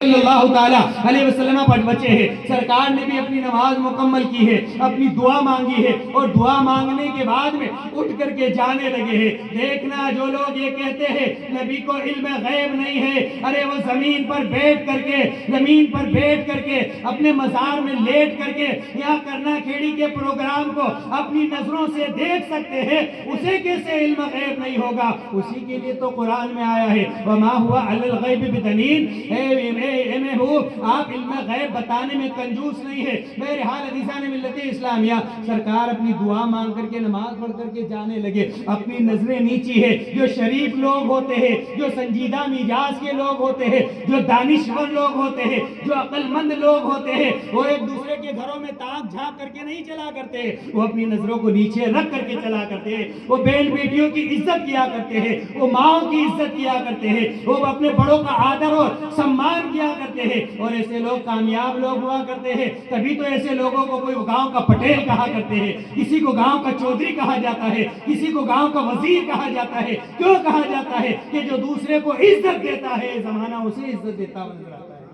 صلی اللہ تعالیٰ علیہ وسلم پر بچے ہیں. سرکار نے بھی اپنی نماز مکمل کی ہے, اپنی دعا مانگی ہے, اور دعا مانگنے کے بعد میں اٹھ کر کے جانے لگے ہیں. دیکھنا جو لوگ یہ کہتے ہیں نبی کو علم غیب نہیں ہے, ارے وہ زمین پر بیٹھ کر کے اپنے مزار میں لیٹ کر کے یا کرنا کھیڑی کے پروگرام کو اپنی نظروں سے دیکھ سکتے ہیں, اسے کیسے علم غیب نہیں ہوگا؟ اسی کے لیے تو قرآن میں آیا ہے وَمَا هُوَ عَلَى الْغَيْبِ بِضَنِينٍ. آپ علم غیب بتانے میں کنجوس نہیں ہے. بہرحال عزیزان ملت اسلامیہ, سرکار اپنی دعا مانگ کر کے نماز پڑھ کر کے جانے لگے. اپنی نظریں نیچی ہے. جو شریف لوگ ہوتے ہیں, جو سنجیدہ مزاج کے لوگ ہوتے ہیں, جو دانشور لوگ ہوتے ہیں, جو عقل مند لوگ ہوتے ہیں, وہ ایک دوسرے کے گھروں میں تاک جھانک کر کے نہیں چلا کرتے, وہ اپنی نظروں کو نیچے رکھ کر کے چلا کرتے ہیں. وہ بہن بیٹیوں کی عزت کیا کرتے ہیں, وہ ماؤں کی عزت کیا کرتے ہیں, وہ اپنے بڑوں کا آدر اور سمان کیا کرتے ہیں. اور ایسے لوگ کامیاب لوگ ہوا کرتے ہیں. تبھی تو ایسے لوگوں کو کوئی گاؤں کا پٹیل کہا کرتے ہیں, کسی کو گاؤں کا چودھری کہا جاتا ہے, کسی کو گاؤں کا وزیر کہا جاتا ہے. کیوں کہا جاتا ہے؟ کہ جو دوسرے کو عزت دیتا ہے زمانہ اسے عزت دیتا نظر آتا ہے.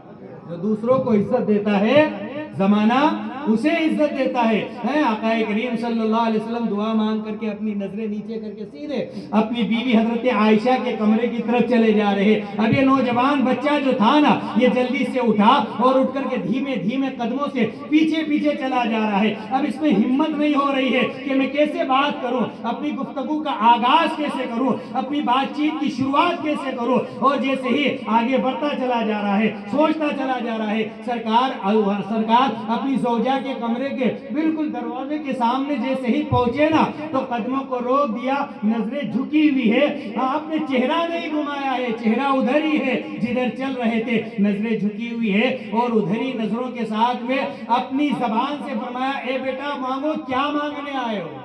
جو دوسروں کو عزت دیتا ہے زمانہ اسے عزت دیتا ہے. آقا کریم صلی اللہ علیہ وسلم دعا مانگ کر کے اپنی نظریں نیچے کر کے سیدھے اپنی بیوی حضرت عائشہ کے کمرے کی طرف چلے جا رہے. اب یہ نوجوان بچہ جو تھا نا, یہ جلدی سے اٹھا اور اٹھ کر کے دھیمے دھیمے قدموں سے پیچھے پیچھے چلا جا رہا ہے. اب اس میں ہمت نہیں ہو رہی ہے کہ میں کیسے بات کروں, اپنی گفتگو کا آغاز کیسے کروں, اپنی بات چیت کی شروعات کیسے کروں. اور جیسے ہی آگے بڑھتا چلا جا رہا ہے, سوچتا چلا جا رہا ہے, سرکار اپنی زوجہ کے کمرے کے بالکل دروازے کے سامنے جیسے ہی پہنچے نا, تو قدموں کو روک دیا, نظریں جھکی ہوئی ہے. آپ نے چہرہ نہیں گھمایا ہے, چہرہ ادھر ہی ہے جدھر چل رہے تھے, نظریں جھکی ہوئی ہے. اور ادھر ہی نظروں کے ساتھ میں اپنی زبان سے فرمایا اے بیٹا مانگو, کیا مانگنے آئے ہو؟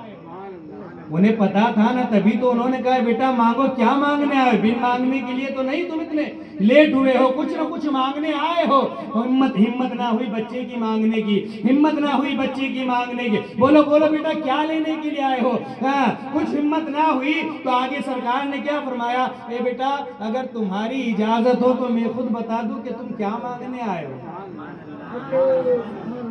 انہیں پتا تھا نا, تبھی تو انہوں نے کہا بیٹا مانگو, کیا مانگنے آئے ہو؟ بن مانگنے کے لیے تو نہیں تم اتنے لیٹ ہوئے ہو, کچھ نہ کچھ مانگنے آئے ہو. ہمت نہ ہوئی بچے کی مانگنے کی, ہمت نہ ہوئی بچے کی مانگنے کی. بولو بیٹا کیا لینے کے لیے آئے ہو؟ کچھ ہمت نہ ہوئی تو آگے سرکار نے کیا فرمایا, اے بیٹا اگر تمہاری اجازت ہو تو میں خود بتا دوں کہ تم کیا مانگنے آئے ہو.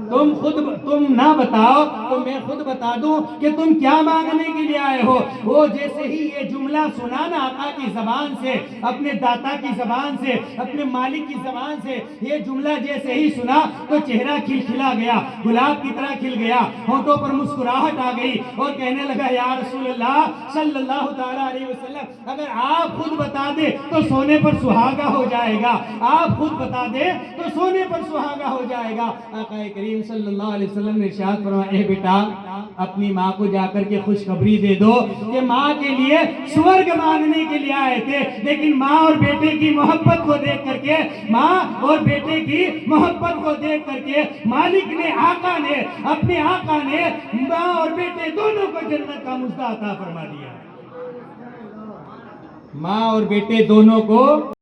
تم نہ بتاؤ تو میں خود بتا دوں کہ تم کیا مانگنے کے لیے آئے ہو. وہ جیسے ہی یہ جملہ سنا نا آقا کی زبان سے, اپنے داتا کی زبان سے, اپنے مالک کی زبان سے, یہ جملہ جیسے ہی سنا تو چہرہ کھلا گیا, گلاب کی طرح کھل گیا, ہونٹوں پر مسکراہٹ آ گئی, اور کہنے لگا یا رسول اللہ صلی اللہ تعالیٰ علیہ وسلم, اگر آپ خود بتا دے تو سونے پر سہاگا ہو جائے گا, آپ خود بتا دے تو سونے پر سہاگا ہو جائے گا. آقا کریم صلی اللہ علیہ وسلم نے ارشاد فرمایا اے بیٹا اپنی ماں کو جا کر کے خوشخبری دے دو کہ ماں کے لیے سورگ مانگنے کے لیے آئے تھے, لیکن ماں اور بیٹے کی محبت کو دیکھ کر کے, ماں اور بیٹے کی محبت کو دیکھ کر کے مالک نے, آقا نے, اپنے آقا نے ماں اور بیٹے دونوں کو جنت کا مزدہ عطا فرما دیا. ماں اور بیٹے دونوں کو